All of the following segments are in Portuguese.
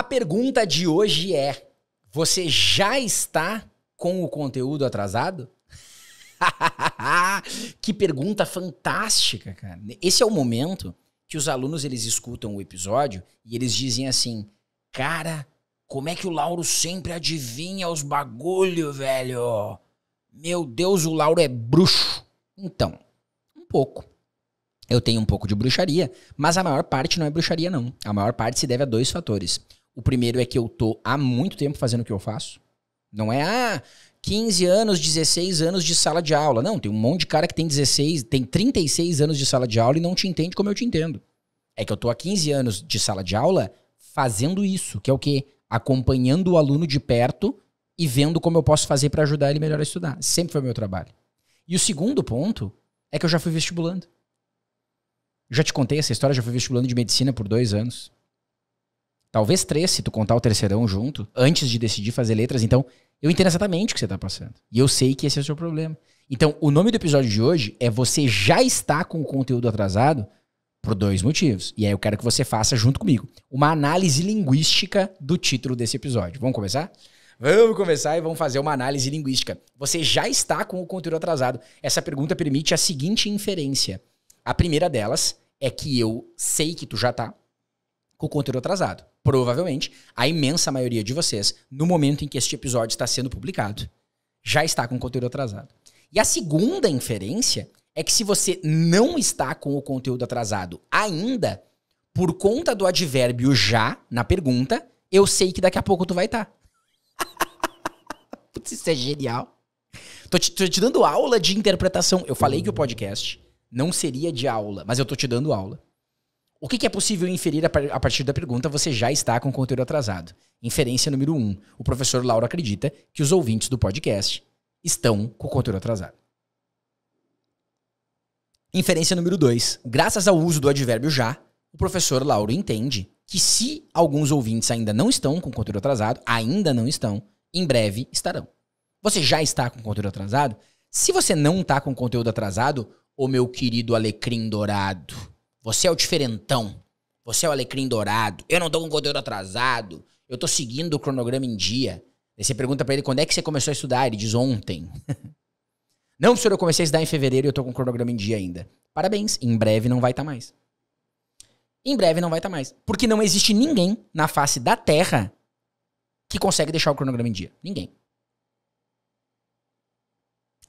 A pergunta de hoje é: você já está com o conteúdo atrasado? Que pergunta fantástica, cara. Esse é o momento que os alunos eles escutam o episódio e eles dizem assim: cara, como é que o Lauro sempre adivinha os bagulho, velho? Meu Deus, o Lauro é bruxo. Então, um pouco. Eu tenho um pouco de bruxaria, mas a maior parte não é bruxaria, não. A maior parte se deve a 2 fatores. O primeiro é que eu tô há muito tempo fazendo o que eu faço. Não é, 15 anos, 16 anos de sala de aula. Não, tem um monte de cara que tem 36 anos de sala de aula e não te entende como eu te entendo. É que eu tô há 15 anos de sala de aula fazendo isso, que é o quê? Acompanhando o aluno de perto e vendo como eu posso fazer pra ajudar ele melhor a estudar. Sempre foi o meu trabalho. E o segundo ponto é que eu já fui vestibulando. Já te contei essa história, já fui vestibulando de medicina por 2 anos. Talvez 3, se tu contar o terceirão junto, antes de decidir fazer letras. Então, eu entendo exatamente o que você tá passando. E eu sei que esse é o seu problema. Então, o nome do episódio de hoje é Você Já Está com o Conteúdo Atrasado por 2 motivos. E aí eu quero que você faça junto comigo uma análise linguística do título desse episódio. Vamos começar? Vamos começar e vamos fazer uma análise linguística. Você já está com o conteúdo atrasado? Essa pergunta permite a seguinte inferência. A primeira delas é que eu sei que tu já tá com o conteúdo atrasado. Provavelmente, a imensa maioria de vocês, no momento em que este episódio está sendo publicado, já está com o conteúdo atrasado. E a segunda inferência é que se você não está com o conteúdo atrasado ainda, por conta do advérbio já na pergunta, eu sei que daqui a pouco tu vai estar. Putz, isso é genial. Tô te dando aula de interpretação. Eu falei que o podcast não seria de aula, mas eu tô te dando aula. O que é possível inferir a partir da pergunta você já está com conteúdo atrasado? Inferência número 1. O professor Lauro acredita que os ouvintes do podcast estão com conteúdo atrasado. Inferência número 2. Graças ao uso do advérbio já, o professor Lauro entende que se alguns ouvintes ainda não estão com conteúdo atrasado, ainda não estão, em breve estarão. Você já está com conteúdo atrasado? Se você não está com conteúdo atrasado, ô meu querido alecrim dourado, você é o diferentão, você é o alecrim dourado, eu não tô com conteúdo atrasado, eu tô seguindo o cronograma em dia. Aí você pergunta pra ele quando é que você começou a estudar, ele diz ontem. Não, professor, eu comecei a estudar em fevereiro e eu tô com o cronograma em dia ainda. Parabéns, em breve não vai estar mais. Em breve não vai estar mais. Porque não existe ninguém na face da Terra que consegue deixar o cronograma em dia. Ninguém.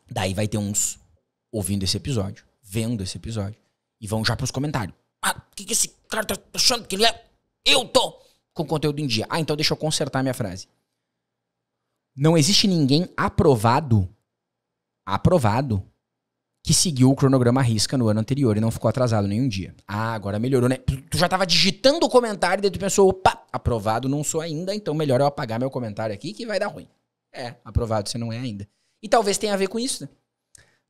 Daí vai ter uns ouvindo esse episódio, vendo esse episódio, e vão já pros comentários. Ah, o que esse cara tá achando que ele é? Eu tô com conteúdo em dia. Ah, então deixa eu consertar minha frase. Não existe ninguém aprovado que seguiu o cronograma à risca no ano anterior e não ficou atrasado nenhum dia. Ah, agora melhorou, né? Tu já tava digitando o comentário e daí tu pensou, opa, aprovado não sou ainda, então melhor eu apagar meu comentário aqui que vai dar ruim. É, aprovado você não é ainda. E talvez tenha a ver com isso, né?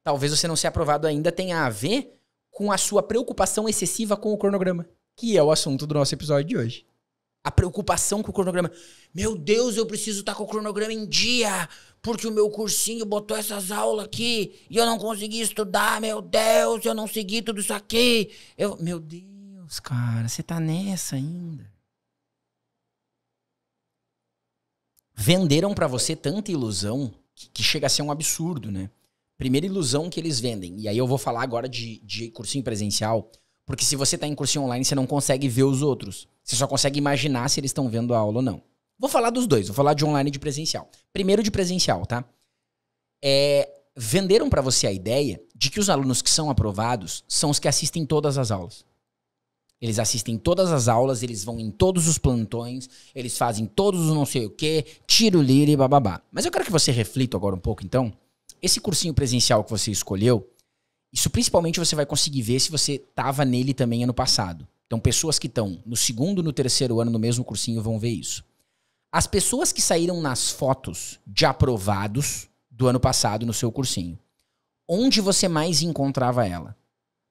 Talvez você não ser aprovado ainda tenha a ver com a sua preocupação excessiva com o cronograma, que é o assunto do nosso episódio de hoje. A preocupação com o cronograma. Meu Deus, eu preciso estar com o cronograma em dia, porque o meu cursinho botou essas aulas aqui e eu não consegui estudar, meu Deus, eu não segui tudo isso aqui. Meu Deus, cara, você tá nessa ainda. Venderam pra você tanta ilusão que chega a ser um absurdo, né? Primeira ilusão que eles vendem. E aí eu vou falar agora de cursinho presencial. Porque se você tá em cursinho online, você não consegue ver os outros. Você só consegue imaginar se eles estão vendo a aula ou não. Vou falar dos dois. Vou falar de online e de presencial. Primeiro de presencial, tá? Venderam pra você a ideia de que os alunos que são aprovados são os que assistem todas as aulas. Eles assistem todas as aulas, eles vão em todos os plantões, eles fazem todos os não sei o quê, tiro, lira e bababá. Mas eu quero que você reflita agora um pouco, então. Esse cursinho presencial que você escolheu, isso principalmente você vai conseguir ver se você estava nele também ano passado. Então, pessoas que estão no segundo, no terceiro ano no mesmo cursinho vão ver isso. As pessoas que saíram nas fotos de aprovados do ano passado no seu cursinho, onde você mais encontrava ela?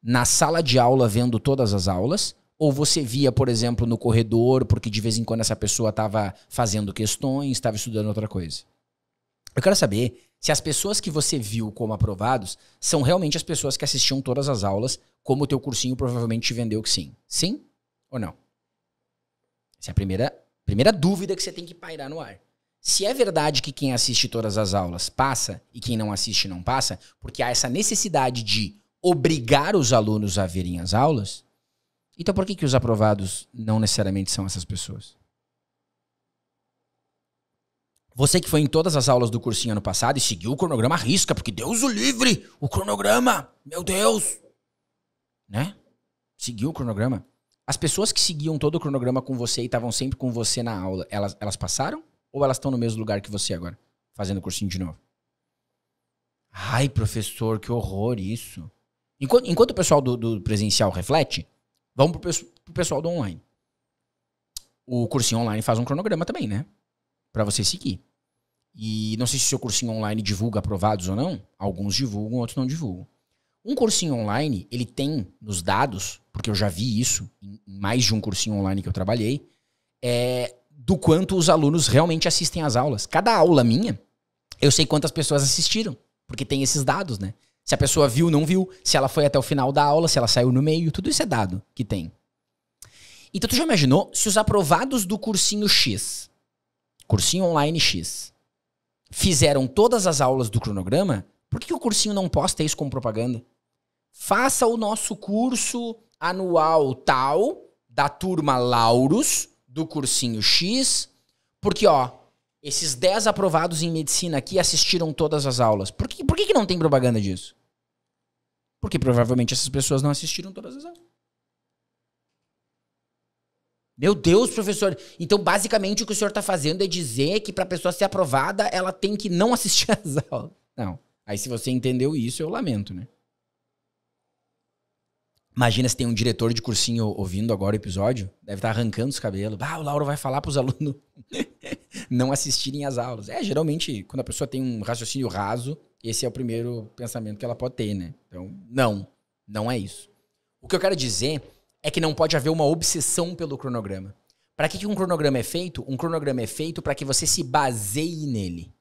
Na sala de aula vendo todas as aulas? Ou você via, por exemplo, no corredor, porque de vez em quando essa pessoa estava fazendo questões, estava estudando outra coisa? Eu quero saber se as pessoas que você viu como aprovados são realmente as pessoas que assistiam todas as aulas, como o teu cursinho provavelmente te vendeu que sim. Sim ou não? Essa é a primeira Primeira dúvida que você tem que pairar no ar. Se é verdade que quem assiste todas as aulas passa e quem não assiste não passa, porque há essa necessidade de obrigar os alunos a verem as aulas, então por que os aprovados não necessariamente são essas pessoas? Você que foi em todas as aulas do cursinho ano passado e seguiu o cronograma à risca, porque Deus o livre, o cronograma, meu Deus, né? Seguiu o cronograma. As pessoas que seguiam todo o cronograma com você e estavam sempre com você na aula, elas passaram? Ou elas estão no mesmo lugar que você agora, fazendo o cursinho de novo? Ai, professor, que horror isso. Enquanto o pessoal do presencial reflete, vamos pro pessoal do online. O cursinho online faz um cronograma também, né? Pra você seguir. E não sei se o seu cursinho online divulga aprovados ou não. Alguns divulgam, outros não divulgam. Um cursinho online, ele tem nos dados, porque eu já vi isso em mais de um cursinho online que eu trabalhei, do quanto os alunos realmente assistem às aulas. Cada aula minha, eu sei quantas pessoas assistiram, porque tem esses dados, né? Se a pessoa viu, não viu, se ela foi até o final da aula, se ela saiu no meio, tudo isso é dado que tem. Então tu já imaginou se os aprovados do cursinho X, cursinho online X, fizeram todas as aulas do cronograma, por que o cursinho não posta isso como propaganda? Faça o nosso curso anual tal, da turma Laurus, do cursinho X, porque, ó, esses 10 aprovados em medicina aqui assistiram todas as aulas. Por que não tem propaganda disso? Porque provavelmente essas pessoas não assistiram todas as aulas. Meu Deus, professor. Então, basicamente, o que o senhor está fazendo é dizer que para a pessoa ser aprovada, ela tem que não assistir às aulas. Não. Aí, se você entendeu isso, eu lamento, né? Imagina se tem um diretor de cursinho ouvindo agora o episódio, deve estar arrancando os cabelos. O Lauro vai falar para os alunos não assistirem às aulas. Geralmente, quando a pessoa tem um raciocínio raso, esse é o primeiro pensamento que ela pode ter, né? Então, não é isso. O que eu quero dizer é que não pode haver uma obsessão pelo cronograma. Para que um cronograma é feito? Um cronograma é feito para que você se baseie nele.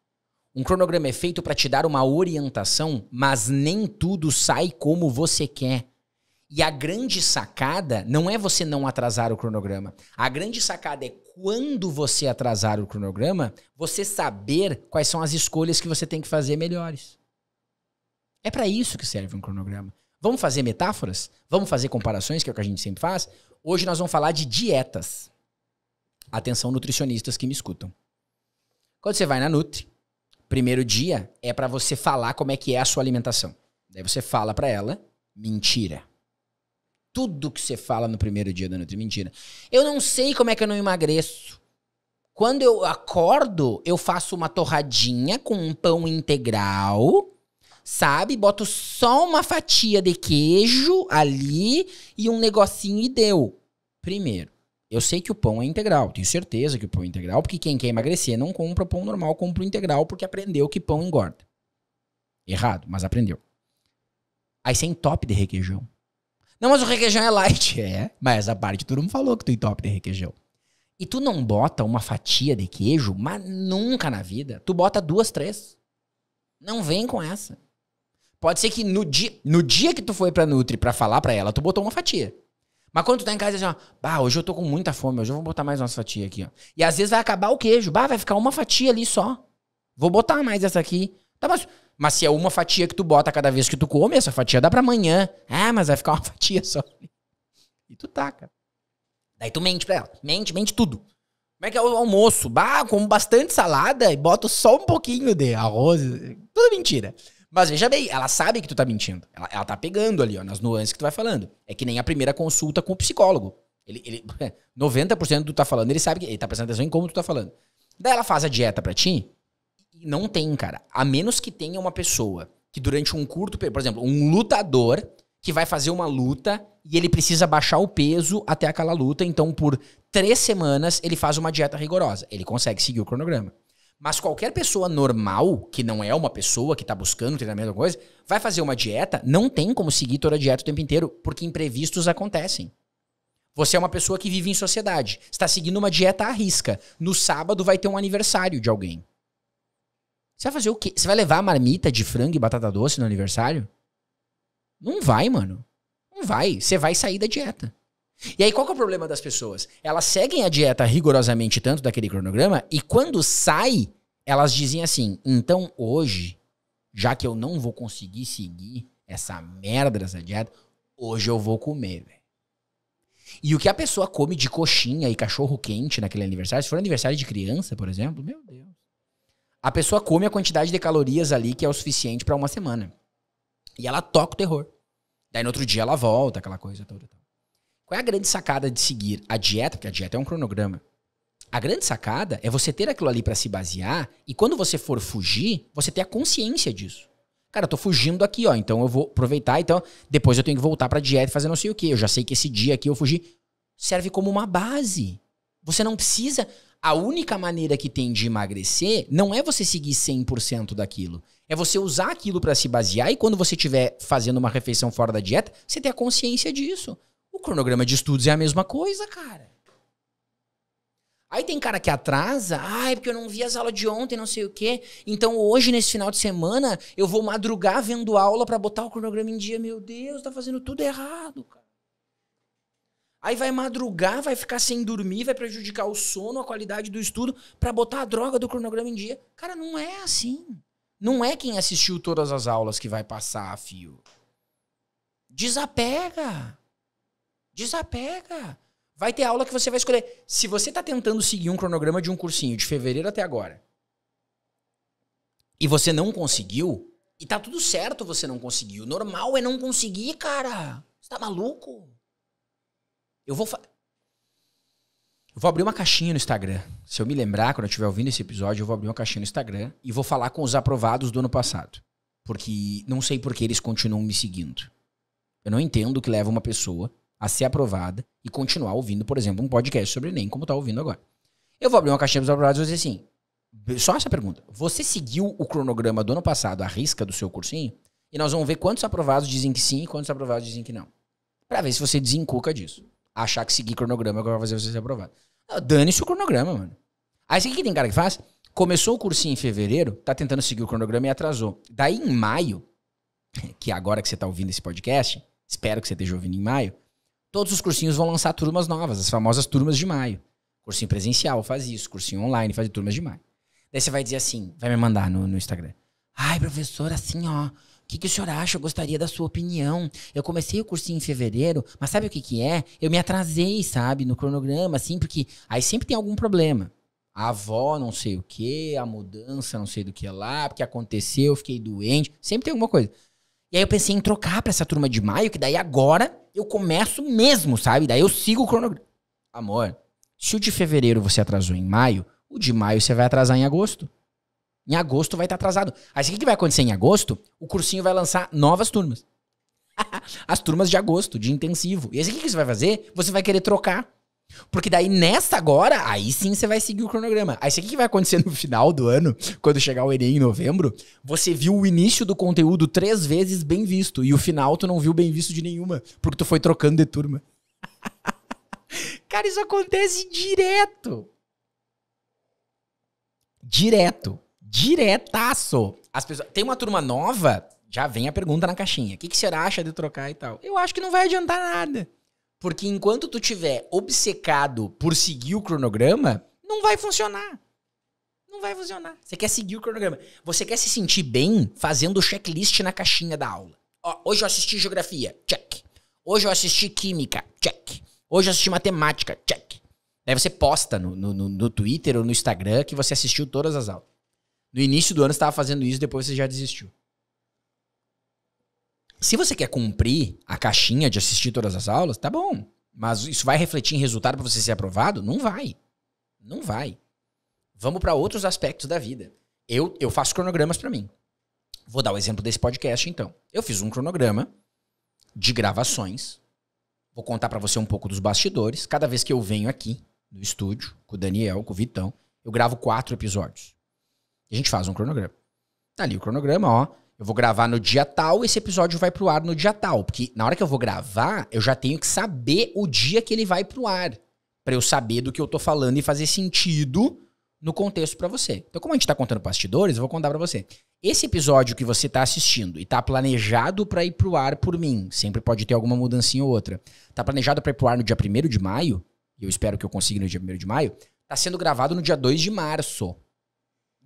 Um cronograma é feito para te dar uma orientação, mas nem tudo sai como você quer. E a grande sacada não é você não atrasar o cronograma. A grande sacada é quando você atrasar o cronograma, você saber quais são as escolhas que você tem que fazer melhores. É para isso que serve um cronograma. Vamos fazer metáforas? Vamos fazer comparações, que é o que a gente sempre faz? Hoje nós vamos falar de dietas. Atenção, nutricionistas que me escutam. Quando você vai na Nutri, primeiro dia é para você falar como é que é a sua alimentação. Daí você fala para ela, mentira. Tudo que você fala no primeiro dia da Nutri, mentira. Eu não sei como é que eu não emagreço. Quando eu acordo, eu faço uma torradinha com um pão integral, sabe? Boto só uma fatia de queijo ali e um negocinho e deu. Primeiro, eu sei que o pão é integral. Tenho certeza que o pão é integral, porque quem quer emagrecer não compra pão normal, compra o integral, porque aprendeu que pão engorda. Errado, mas aprendeu. Aí você entope de requeijão. Não, mas o requeijão é light. Mas essa parte todo mundo falou que tu entope de requeijão. E tu não bota uma fatia de queijo, mas nunca na vida. Tu bota 2, 3. Não vem com essa. Pode ser que no dia que tu foi pra Nutri pra falar pra ela, tu botou uma fatia. Mas quando tu tá em casa, assim, ó, hoje eu tô com muita fome, hoje eu vou botar mais umas fatias aqui, ó. E às vezes vai acabar o queijo, vai ficar uma fatia ali só. Vou botar mais essa aqui. Tá, mas se é uma fatia que tu bota cada vez que tu come, essa fatia dá pra amanhã. Mas vai ficar uma fatia só. E tu taca. Daí tu mente pra ela. Mente tudo. Como é que é o almoço? Como bastante salada e boto só um pouquinho de arroz. Tudo mentira. Mas veja bem, ela sabe que tu tá mentindo. Ela tá pegando ali, ó, nas nuances que tu vai falando. É que nem a primeira consulta com o psicólogo. 90% do que tu tá falando, ele sabe que ele tá prestando atenção em como tu tá falando. Daí ela faz a dieta pra ti. Não tem, cara. A menos que tenha uma pessoa que durante um curto período, por exemplo, um lutador que vai fazer uma luta e ele precisa baixar o peso até aquela luta, então por 3 semanas ele faz uma dieta rigorosa. Ele consegue seguir o cronograma. Mas qualquer pessoa normal, que não é uma pessoa que tá buscando treinamento ou coisa, vai fazer uma dieta, não tem como seguir toda a dieta o tempo inteiro, porque imprevistos acontecem. Você é uma pessoa que vive em sociedade. Você tá seguindo uma dieta à risca. No sábado vai ter um aniversário de alguém. Você vai fazer o quê? Você vai levar a marmita de frango e batata doce no aniversário? Não vai, mano. Não vai. Você vai sair da dieta. E aí, qual que é o problema das pessoas? Elas seguem a dieta rigorosamente tanto daquele cronograma e quando sai, elas dizem assim, então hoje, já que eu não vou conseguir seguir essa merda dessa dieta, hoje eu vou comer, velho. E o que a pessoa come de coxinha e cachorro quente naquele aniversário, se for aniversário de criança, por exemplo, meu Deus. A pessoa come a quantidade de calorias ali que é o suficiente pra uma semana. E ela toca o terror. Daí no outro dia ela volta, aquela coisa toda. Qual é a grande sacada de seguir a dieta? Porque a dieta é um cronograma. A grande sacada é você ter aquilo ali pra se basear e quando você for fugir, você ter a consciência disso. Cara, eu tô fugindo aqui, ó, então eu vou aproveitar, então depois eu tenho que voltar pra dieta e fazer não sei o quê. Eu já sei que esse dia aqui eu fugi. Serve como uma base. Você não precisa... A única maneira que tem de emagrecer não é você seguir 100% daquilo. É você usar aquilo pra se basear e quando você estiver fazendo uma refeição fora da dieta, você ter a consciência disso. O cronograma de estudos é a mesma coisa, cara. Aí tem cara que atrasa, porque eu não vi as aulas de ontem, não sei o quê. Então hoje, nesse final de semana, eu vou madrugar vendo aula pra botar o cronograma em dia. Meu Deus, tá fazendo tudo errado, cara. Aí vai madrugar, vai ficar sem dormir, vai prejudicar o sono, a qualidade do estudo, pra botar a droga do cronograma em dia. Cara, não é assim. Não é quem assistiu todas as aulas que vai passar, fio. Desapega. Desapega. Vai ter aula que você vai escolher. Se você tá tentando seguir um cronograma de um cursinho de fevereiro até agora, e você não conseguiu, e tá tudo certo você não conseguiu. Normal é não conseguir, cara. Você tá maluco? Eu vou abrir uma caixinha no Instagram. Se eu me lembrar, quando eu estiver ouvindo esse episódio, eu vou abrir uma caixinha no Instagram e vou falar com os aprovados do ano passado. Porque não sei por que eles continuam me seguindo. Eu não entendo o que leva uma pessoa a ser aprovada e continuar ouvindo, por exemplo, um podcast sobre Enem, como tá ouvindo agora. Eu vou abrir uma caixinha dos aprovados e vou dizer assim, só essa pergunta. Você seguiu o cronograma do ano passado à risca do seu cursinho? E nós vamos ver quantos aprovados dizem que sim e quantos aprovados dizem que não. Pra ver se você desencuca disso. Achar que seguir cronograma vai fazer você ser aprovado. Dane-se o cronograma, mano. Aí sabe o que tem cara que faz? Começou o cursinho em fevereiro, tá tentando seguir o cronograma e atrasou. Daí em maio, que é agora que você tá ouvindo esse podcast, espero que você esteja ouvindo em maio, todos os cursinhos vão lançar turmas novas, as famosas turmas de maio. Cursinho presencial faz isso, cursinho online faz turmas de maio. Daí você vai dizer assim, vai me mandar no Instagram. Ai, professor, assim, ó, o que o senhor acha? Eu gostaria da sua opinião. Eu comecei o cursinho em fevereiro, mas sabe o que é? Eu me atrasei, sabe, no cronograma, assim, porque aí sempre tem algum problema. A avó não sei o que, a mudança não sei do que lá, porque aconteceu, eu fiquei doente, sempre tem alguma coisa. E aí eu pensei em trocar pra essa turma de maio, que daí agora eu começo mesmo, sabe? Daí eu sigo o cronograma. Amor, se o de fevereiro você atrasou em maio, o de maio você vai atrasar em agosto. Em agosto vai estar atrasado. Aí o que vai acontecer em agosto? O cursinho vai lançar novas turmas. As turmas de agosto, de intensivo. E aí o que você vai fazer? Você vai querer trocar. Porque daí nesta agora, aí sim você vai seguir o cronograma. Aí o que vai acontecer no final do ano, quando chegar o Enem em novembro? Você viu o início do conteúdo 3 vezes bem visto. E o final tu não viu bem visto de nenhuma. Porque tu foi trocando de turma. Cara, isso acontece direto. Diretaço. As pessoas... Tem uma turma nova, já vem a pergunta na caixinha. O que você acha de trocar e tal? Eu acho que não vai adiantar nada. Porque enquanto tu tiver obcecado por seguir o cronograma, não vai funcionar. Não vai funcionar. Você quer seguir o cronograma. Você quer se sentir bem fazendo o checklist na caixinha da aula. Ó, hoje eu assisti geografia, check. Hoje eu assisti química, check. Hoje eu assisti matemática, check. Daí você posta no Twitter ou no Instagram que você assistiu todas as aulas. No início do ano você estava fazendo isso, depois você já desistiu. Se você quer cumprir a caixinha de assistir todas as aulas, tá bom. Mas isso vai refletir em resultado para você ser aprovado? Não vai. Não vai. Vamos para outros aspectos da vida. Eu faço cronogramas para mim. Vou dar o exemplo desse podcast, então. Eu fiz um cronograma de gravações. Vou contar para você um pouco dos bastidores. Cada vez que eu venho aqui no estúdio, com o Daniel, com o Vitão, eu gravo 4 episódios. E a gente faz um cronograma. Tá ali o cronograma, ó. Eu vou gravar no dia tal, esse episódio vai pro ar no dia tal. Porque na hora que eu vou gravar, eu já tenho que saber o dia que ele vai pro ar. Pra eu saber do que eu tô falando e fazer sentido no contexto pra você. Então, como a gente tá contando bastidores, eu vou contar pra você. Esse episódio que você tá assistindo e tá planejado pra ir pro ar por mim, sempre pode ter alguma mudancinha ou outra, tá planejado pra ir pro ar no dia 1º de maio, e eu espero que eu consiga no dia 1º de maio, tá sendo gravado no dia 2 de março.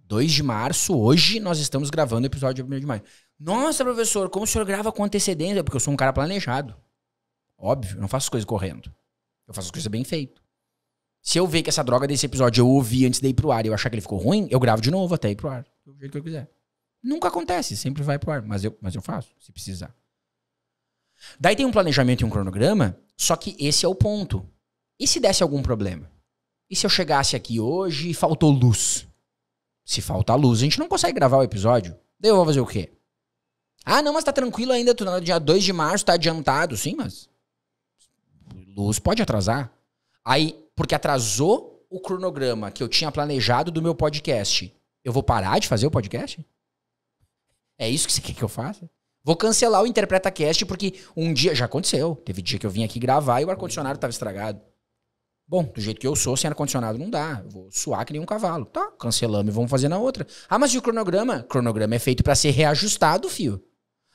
2 de março, hoje nós estamos gravando o episódio dia 1º de maio. Nossa, professor, como o senhor grava com antecedência? Porque eu sou um cara planejado. Óbvio, eu não faço as coisas correndo. Eu faço as coisas bem feito. Se eu ver que essa droga desse episódio eu ouvi antes de ir pro ar e eu achar que ele ficou ruim, eu gravo de novo até ir pro ar. Do jeito que eu quiser. Nunca acontece, sempre vai pro ar. Mas eu faço, se precisar. Daí tem um planejamento e um cronograma, só que esse é o ponto. E se desse algum problema? E se eu chegasse aqui hoje e faltou luz? Se faltar luz, a gente não consegue gravar o episódio. Daí eu vou fazer o quê? Ah, não, mas tá tranquilo ainda, tu no dia 2 de março tá adiantado. Sim, mas luz pode atrasar. Aí, porque atrasou o cronograma que eu tinha planejado do meu podcast, eu vou parar de fazer o podcast? É isso que você quer que eu faça? Vou cancelar o InterpretaCast porque um dia... Já aconteceu. Teve dia que eu vim aqui gravar e o ar-condicionado tava estragado. Bom, do jeito que eu sou, sem ar-condicionado não dá. Eu vou suar que nem um cavalo. Tá, cancelamos e vamos fazer na outra. Ah, mas e o cronograma? O cronograma é feito pra ser reajustado, fio.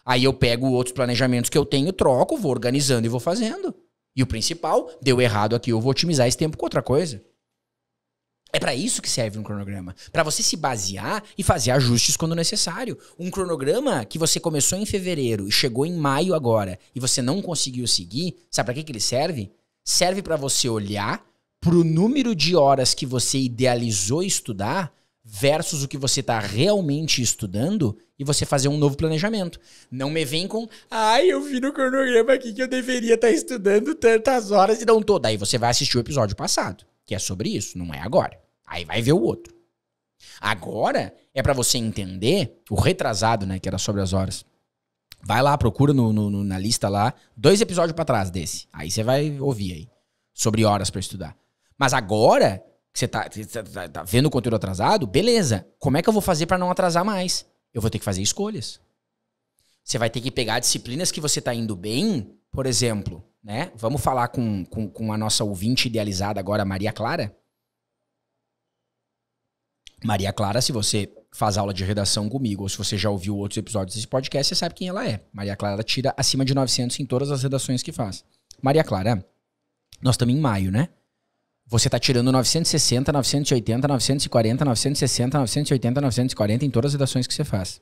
Aí eu pego outros planejamentos que eu tenho, troco, vou organizando e vou fazendo. E o principal, deu errado aqui, eu vou otimizar esse tempo com outra coisa. É pra isso que serve um cronograma. Pra você se basear e fazer ajustes quando necessário. Um cronograma que você começou em fevereiro e chegou em maio agora e você não conseguiu seguir, sabe pra que ele serve? Serve pra você olhar pro número de horas que você idealizou estudar versus o que você tá realmente estudando e você fazer um novo planejamento. Não me vem com, eu vi no cronograma aqui que eu deveria estar estudando tantas horas e não tô. Daí você vai assistir o episódio passado, que é sobre isso, não é agora. Aí vai ver o outro. Agora é pra você entender, o retrasado, né, que era sobre as horas. Vai lá, procura na lista lá, 2 episódios pra trás desse. Aí você vai ouvir aí, sobre horas pra estudar. Mas agora que você tá vendo o conteúdo atrasado, beleza. Como é que eu vou fazer pra não atrasar mais? Eu vou ter que fazer escolhas. Você vai ter que pegar disciplinas que você tá indo bem, por exemplo, né? Vamos falar com a nossa ouvinte idealizada agora, Maria Clara. Maria Clara, se você faz aula de redação comigo, ou se você já ouviu outros episódios desse podcast, você sabe quem ela é. Maria Clara tira acima de 900 em todas as redações que faz. Maria Clara, nós estamos em maio, né? Você tá tirando 960, 980, 940, 960, 980, 940 em todas as redações que você faz.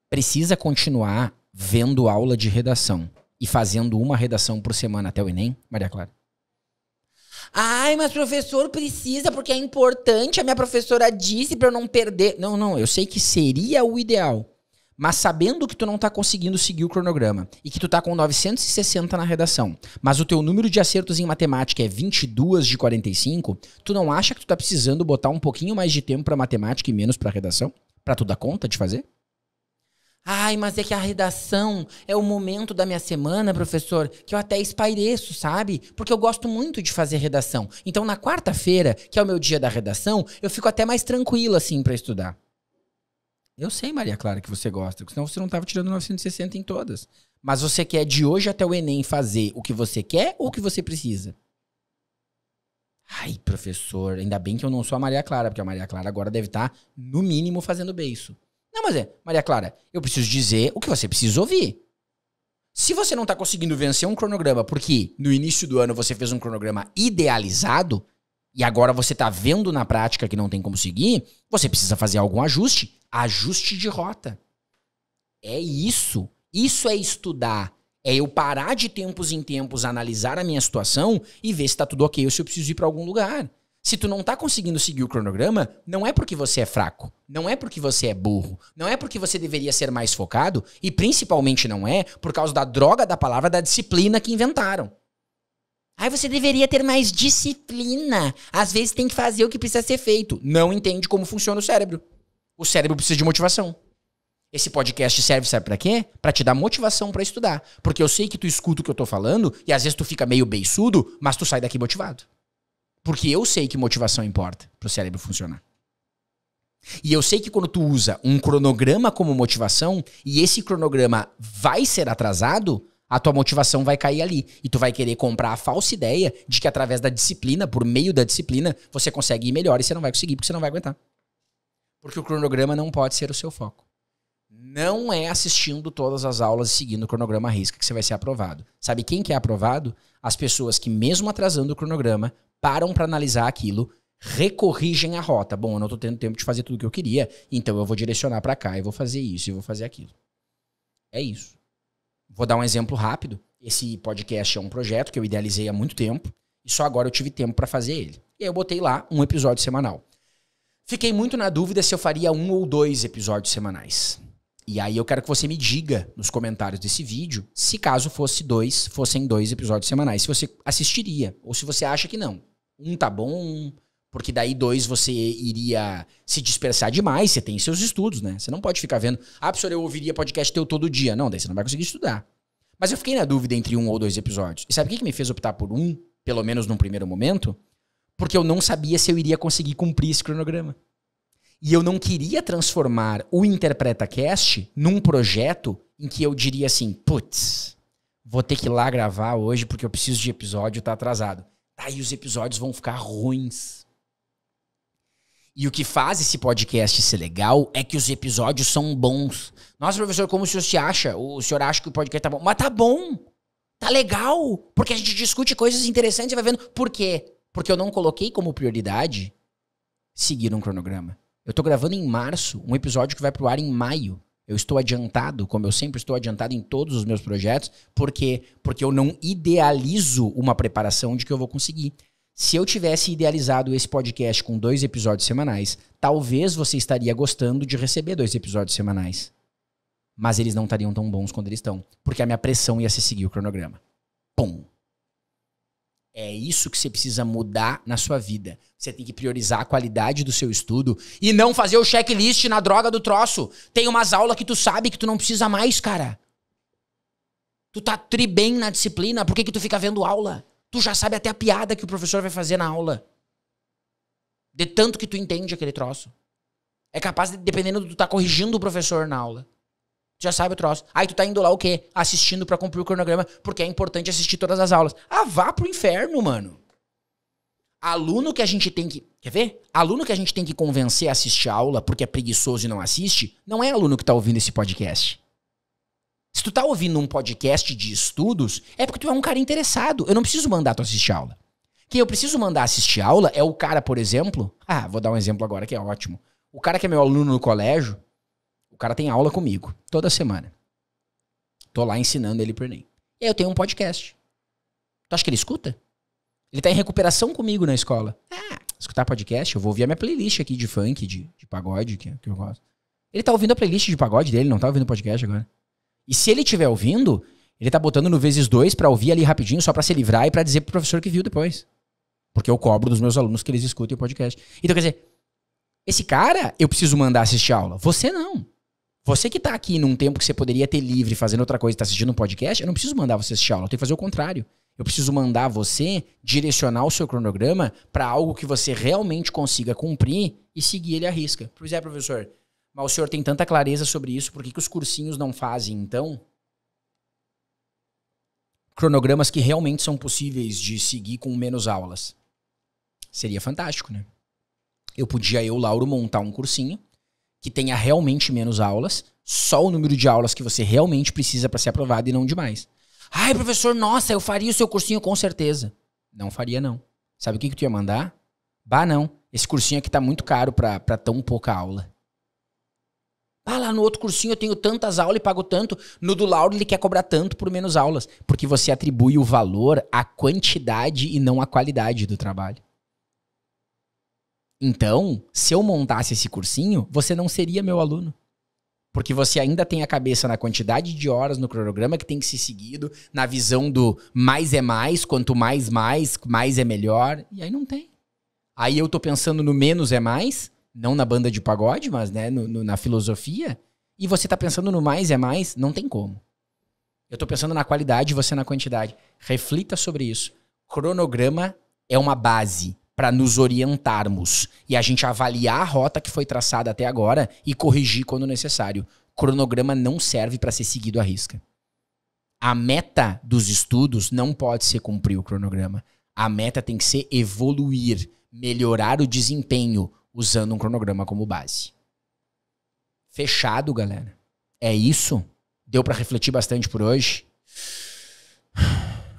Precisa continuar vendo aula de redação e fazendo uma redação por semana até o Enem, Maria Clara? Ai, mas professor precisa porque é importante, a minha professora disse pra eu não perder. Não, eu sei que seria o ideal. Mas sabendo que tu não tá conseguindo seguir o cronograma e que tu tá com 960 na redação, mas o teu número de acertos em matemática é 22 de 45, tu não acha que tu tá precisando botar um pouquinho mais de tempo pra matemática e menos pra redação? Pra tu dar conta de fazer? Ai, mas é que a redação é o momento da minha semana, professor, que eu até espaireço, sabe? Porque eu gosto muito de fazer redação. Então na quarta-feira, que é o meu dia da redação, eu fico até mais tranquilo assim pra estudar. Eu sei, Maria Clara, que você gosta, porque senão você não estava tirando 960 em todas. Mas você quer de hoje até o Enem fazer o que você quer ou o que você precisa? Ai, professor, ainda bem que eu não sou a Maria Clara, porque a Maria Clara agora deve estar, no mínimo, fazendo beiço. Não, mas Maria Clara, eu preciso dizer o que você precisa ouvir. Se você não está conseguindo vencer um cronograma porque no início do ano você fez um cronograma idealizado, e agora você tá vendo na prática que não tem como seguir, você precisa fazer algum ajuste. Ajuste de rota. É isso. Isso é estudar. É eu parar de tempos em tempos, analisar a minha situação e ver se tá tudo ok ou se eu preciso ir pra algum lugar. Se tu não tá conseguindo seguir o cronograma, não é porque você é fraco. Não é porque você é burro. Não é porque você deveria ser mais focado. E principalmente não é por causa da droga da palavra da disciplina que inventaram. Aí você deveria ter mais disciplina. Às vezes tem que fazer o que precisa ser feito. Não entende como funciona o cérebro. O cérebro precisa de motivação. Esse podcast serve, sabe pra quê? Pra te dar motivação pra estudar. Porque eu sei que tu escuta o que eu tô falando e às vezes tu fica meio beiçudo, mas tu sai daqui motivado. Porque eu sei que motivação importa pro cérebro funcionar. E eu sei que quando tu usa um cronograma como motivação e esse cronograma vai ser atrasado, a tua motivação vai cair ali. E tu vai querer comprar a falsa ideia de que através da disciplina, por meio da disciplina, você consegue ir melhor e você não vai conseguir porque você não vai aguentar. Porque o cronograma não pode ser o seu foco. Não é assistindo todas as aulas e seguindo o cronograma à risca que você vai ser aprovado. Sabe quem que é aprovado? As pessoas que, mesmo atrasando o cronograma, param para analisar aquilo, recorrigem a rota. Bom, eu não tô tendo tempo de fazer tudo o que eu queria, então eu vou direcionar para cá, eu vou fazer isso, eu vou fazer aquilo. É isso. Vou dar um exemplo rápido. Esse podcast é um projeto que eu idealizei há muito tempo e só agora eu tive tempo para fazer ele. E aí eu botei lá um episódio semanal. Fiquei muito na dúvida se eu faria 1 ou 2 episódios semanais. E aí eu quero que você me diga nos comentários desse vídeo se caso fossem 2 episódios semanais, se você assistiria ou se você acha que não. 1 tá bom, porque daí 2 você iria se dispersar demais, você tem seus estudos, né? Você não pode ficar vendo, professor, eu ouviria podcast teu todo dia. Não, daí você não vai conseguir estudar. Mas eu fiquei na dúvida entre 1 ou 2 episódios. E sabe o que me fez optar por 1, pelo menos num primeiro momento? Porque eu não sabia se eu iria conseguir cumprir esse cronograma. E eu não queria transformar o InterpretaCast num projeto em que eu diria assim, putz, vou ter que ir lá gravar hoje porque eu preciso de episódio, tá atrasado. Aí os episódios vão ficar ruins. E o que faz esse podcast ser legal é que os episódios são bons. Nossa, professor, como o senhor se acha? O senhor acha que o podcast tá bom? Mas tá bom, tá legal, porque a gente discute coisas interessantes e vai vendo. Por quê? Porque eu não coloquei como prioridade seguir um cronograma. Eu tô gravando em março, um episódio que vai pro ar em maio. Eu estou adiantado, como eu sempre estou adiantado em todos os meus projetos. Por quê? Porque eu não idealizo uma preparação de que eu vou conseguir. Se eu tivesse idealizado esse podcast com 2 episódios semanais, talvez você estaria gostando de receber 2 episódios semanais. Mas eles não estariam tão bons quando eles estão. Porque a minha pressão ia ser seguir o cronograma. Pum. É isso que você precisa mudar na sua vida. Você tem que priorizar a qualidade do seu estudo e não fazer o checklist na droga do troço. Tem umas aulas que tu sabe que tu não precisa mais, cara. Tu tá tri bem na disciplina, por que tu fica vendo aula? Tu já sabe até a piada que o professor vai fazer na aula. De tanto que tu entende aquele troço. É capaz de, dependendo do tu tá corrigindo o professor na aula. Tu já sabe o troço. Aí tu tá indo lá o quê? Assistindo pra cumprir o cronograma, porque é importante assistir todas as aulas. Vá pro inferno, mano. Aluno que a gente tem que... Quer ver? Aluno que a gente tem que convencer a assistir a aula porque é preguiçoso e não assiste, não é aluno que tá ouvindo esse podcast. Se tu tá ouvindo um podcast de estudos, é porque tu é um cara interessado. Eu não preciso mandar tu assistir a aula. Quem eu preciso mandar assistir a aula é o cara, por exemplo... vou dar um exemplo agora que é ótimo. O cara que é meu aluno no colégio, o cara tem aula comigo, toda semana. Tô lá ensinando ele pro Enem. E aí eu tenho um podcast. Tu acha que ele escuta? Ele tá em recuperação comigo na escola. Escutar podcast? Eu vou ouvir a minha playlist aqui de funk, de pagode, que eu gosto. Ele tá ouvindo a playlist de pagode dele, não tá ouvindo o podcast agora. E se ele estiver ouvindo, ele tá botando no ×2 pra ouvir ali rapidinho, só pra se livrar e pra dizer pro professor que viu depois. Porque eu cobro dos meus alunos que eles escutem o podcast. Então, quer dizer, esse cara eu preciso mandar assistir a aula. Você não. Você que tá aqui num tempo que você poderia ter livre fazendo outra coisa e tá assistindo um podcast, eu não preciso mandar você assistir a aula, eu tenho que fazer o contrário. Eu preciso mandar você direcionar o seu cronograma para algo que você realmente consiga cumprir e seguir ele à risca. Pois é, professor, mas o senhor tem tanta clareza sobre isso, por que os cursinhos não fazem, então, cronogramas que realmente são possíveis de seguir com menos aulas? Seria fantástico, né? Eu, Lauro, montar um cursinho que tenha realmente menos aulas, só o número de aulas que você realmente precisa para ser aprovado e não demais. Professor, nossa, eu faria o seu cursinho com certeza. Não faria, não. Sabe o que tu ia mandar? Não. Esse cursinho aqui tá muito caro pra tão pouca aula. Lá no outro cursinho eu tenho tantas aulas e pago tanto. No do Lauro ele quer cobrar tanto por menos aulas. Porque você atribui o valor à quantidade e não à qualidade do trabalho. Então, se eu montasse esse cursinho, você não seria meu aluno. Porque você ainda tem a cabeça na quantidade de horas no cronograma que tem que ser seguido, na visão do mais é mais, quanto mais é melhor. E aí não tem. Aí eu tô pensando no menos é mais, não na banda de pagode, mas né, na filosofia. E você tá pensando no mais é mais, não tem como. Eu tô pensando na qualidade e você na quantidade. Reflita sobre isso. Cronograma é uma base para nos orientarmos e a gente avaliar a rota que foi traçada até agora e corrigir quando necessário. Cronograma não serve para ser seguido à risca. A meta dos estudos não pode ser cumprir o cronograma. A meta tem que ser evoluir, melhorar o desempenho usando um cronograma como base. Fechado, galera. É isso? Deu pra refletir bastante por hoje?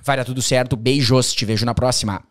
Vai dar tudo certo. Beijos. Te vejo na próxima.